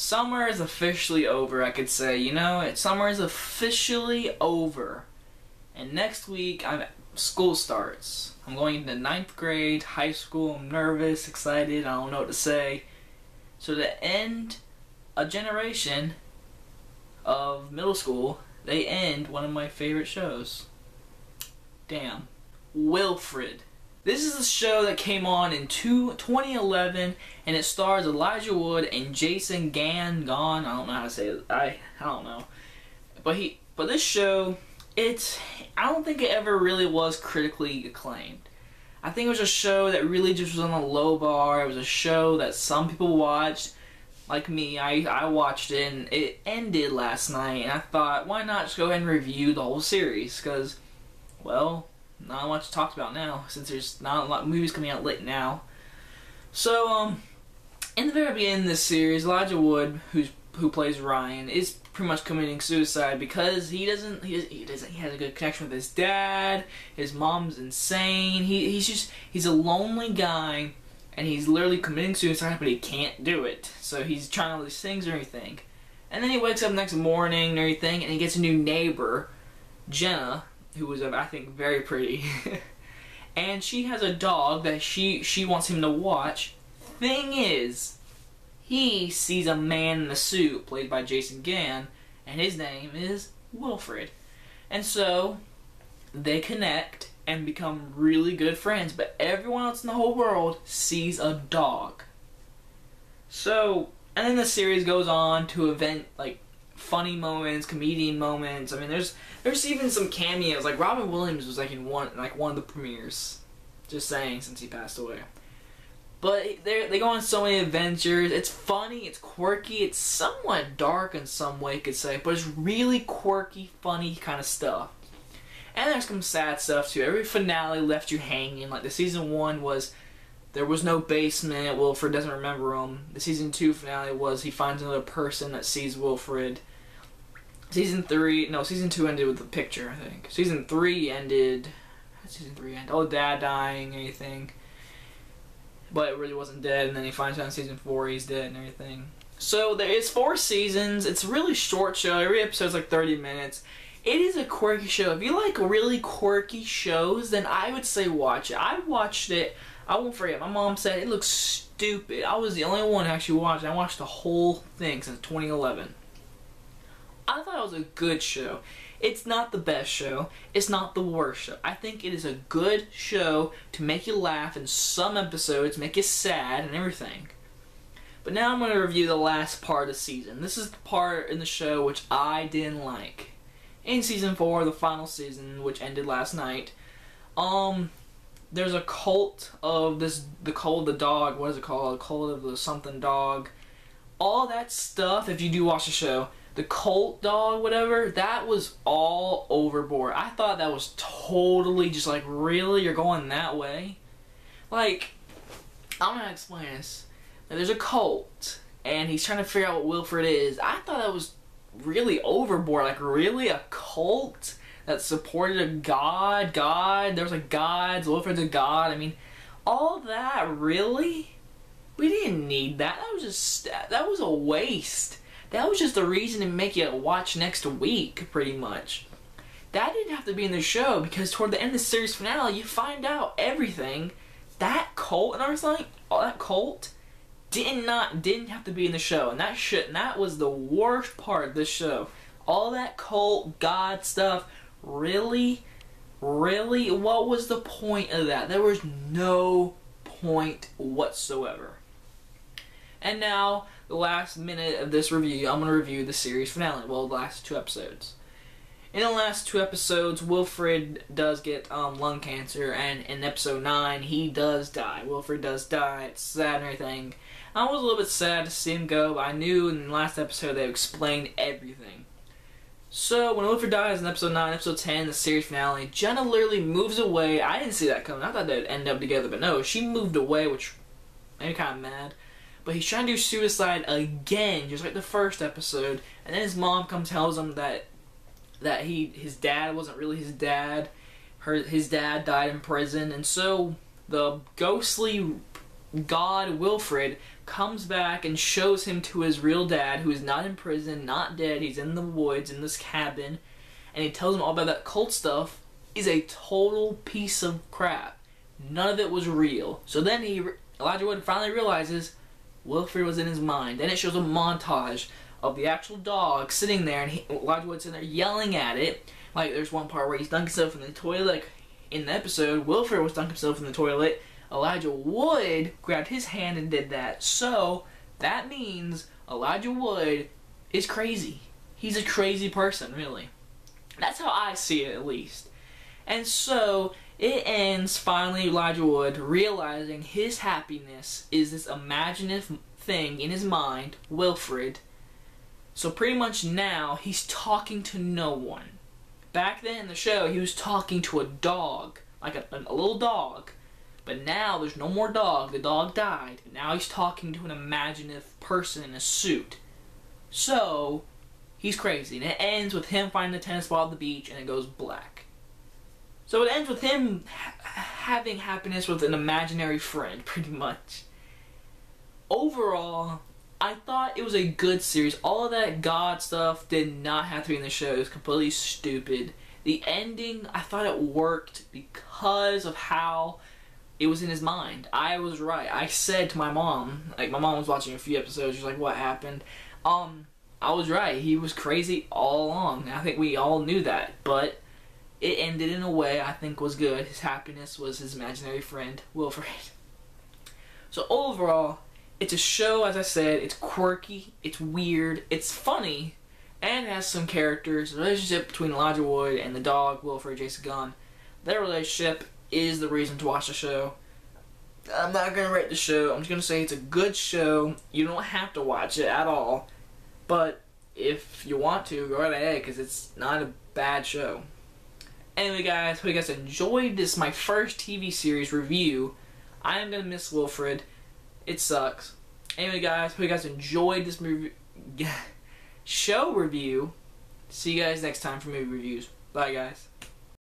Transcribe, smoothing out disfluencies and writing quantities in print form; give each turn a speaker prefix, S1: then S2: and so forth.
S1: Summer is officially over, I could say. You know, summer is officially over. And next week, school starts. I'm going into 9th grade, high school. I'm nervous, excited, I don't know what to say. So to end a generation of middle school, they end one of my favorite shows. Damn. Wilfred. This is a show that came on in 2011, and it stars Elijah Wood and Jason Gagnon. I don't know how to say it. I don't know. But this show, I don't think it ever really was critically acclaimed. I think it was a show that really just was on a low bar. It was a show that some people watched, like me. I watched it, and it ended last night, and I thought, why not just go ahead and review the whole series? Because, well, not much talked about now, since there's not a lot of movies coming out late now. So, in the very beginning of this series, Elijah Wood, who plays Ryan, is pretty much committing suicide because he has a good connection with his dad. His mom's insane. He's a lonely guy, and he's literally committing suicide, but he can't do it. So he's trying all these things and everything. And then he wakes up next morning and everything, and he gets a new neighbor, Jenna, who was, I think, very pretty. And she has a dog that she wants him to watch. Thing is, he sees a man in a suit, played by Jason Gagnon, and his name is Wilfred. And so, they connect and become really good friends, but everyone else in the whole world sees a dog. So, and then the series goes on to event, like, funny moments, comedian moments. I mean, there's even some cameos. Like Robin Williams was like in one of the premieres. Just saying, since he passed away. But they go on so many adventures. It's funny, it's quirky, it's somewhat dark in some way, you could say, but it's really quirky, funny kind of stuff. And there's some sad stuff too. Every finale left you hanging. Like the season 1 was, there was no basement. Wilfred doesn't remember him. The season 2 finale was he finds another person that sees Wilfred. Season 2 ended with the picture, I think. Season 3 ended... How did season 3 end? Oh, dad dying and everything. But it really wasn't dead, and then he finds out in season 4 he's dead and everything. So there is 4 seasons. It's a really short show. Every episode's like 30 minutes. It is a quirky show. If you like really quirky shows, then I would say watch it. I watched it. I won't forget. My mom said it looks stupid. I was the only one who actually watched it. I watched the whole thing since 2011. I thought it was a good show. It's not the best show. It's not the worst show. I think it is a good show to make you laugh in some episodes, make you sad and everything. But now I'm going to review the last part of the season. This is the part in the show which I didn't like. In season 4, the final season, which ended last night, there's a cult of the cult of the dog. What is it called? A cult of the something dog. All that stuff, if you do watch the show, the cult dog, whatever, that was all overboard. I thought that was totally just like, really? You're going that way? Like, I don't know how to explain this. There's a cult, and he's trying to figure out what Wilfred is. I thought that was really overboard. Like, really? A cult that supported a god? There was like gods, Wilfred's a god. I mean, all that, really? We didn't need that. That was a waste. That was just the reason to make you watch next week, pretty much. That didn't have to be in the show, because toward the end of the series finale, you find out everything. That cult and everything, all that cult, didn't have to be in the show, and that was the worst part of this show. All that cult, God stuff, really? What was the point of that? There was no point whatsoever. And now, the last minute of this review, I'm going to review the series finale. Well, the last 2 episodes. In the last 2 episodes, Wilfred does get lung cancer, and in episode 9, he does die. Wilfred does die. It's sad and everything. I was a little bit sad to see him go, but I knew in the last episode they explained everything. So, when Wilfred dies in episode 9, episode 10, the series finale, Jenna literally moves away. I didn't see that coming. I thought they'd end up together, but no, she moved away, which made me kind of mad. But he's trying to do suicide again, just like the first episode. And then his mom comes tells him that his dad wasn't really his dad. His dad died in prison. And so the ghostly God Wilfred comes back and shows him to his real dad, who is not in prison, not dead. He's in the woods in this cabin, and he tells him all about that cult stuff. Is a total piece of crap. None of it was real. So then Elijah Wood finally realizes Wilfred was in his mind. Then it shows a montage of the actual dog sitting there, and Elijah Wood's sitting there yelling at it. Like, there's one part where he's dunking himself in the toilet. Like, in the episode, Wilfred was dunking himself in the toilet. Elijah Wood grabbed his hand and did that. So that means Elijah Wood is crazy. He's a crazy person, really. That's how I see it, at least. And so it ends finally Elijah Wood realizing his happiness is this imaginative thing in his mind, Wilfred. So pretty much now he's talking to no one. Back then in the show he was talking to a dog, like a little dog. But now there's no more dog. The dog died. Now he's talking to an imaginative person in a suit. So he's crazy. And it ends with him finding the tennis ball at the beach, and it goes black. So it ends with him having happiness with an imaginary friend, pretty much. Overall, I thought it was a good series. All of that God stuff did not have to be in the show. It was completely stupid. The ending, I thought it worked because of how it was in his mind. I was right. I said to my mom, like, my mom was watching a few episodes, she was like, what happened? I was right. He was crazy all along. I think we all knew that, but it ended in a way I think was good. His happiness was his imaginary friend, Wilfred. So overall, it's a show, as I said, it's quirky, it's weird, it's funny, and it has some characters. The relationship between Elijah Wood and the dog, Wilfred Jason Gunn, their relationship is the reason to watch the show. I'm not going to rate the show. I'm just going to say it's a good show. You don't have to watch it at all. But if you want to, go right ahead, because it's not a bad show. Anyway, guys, hope you guys enjoyed this, my first TV series review. I am going to miss Wilfred. It sucks. Anyway, guys, hope you guys enjoyed this show review. See you guys next time for movie reviews. Bye, guys.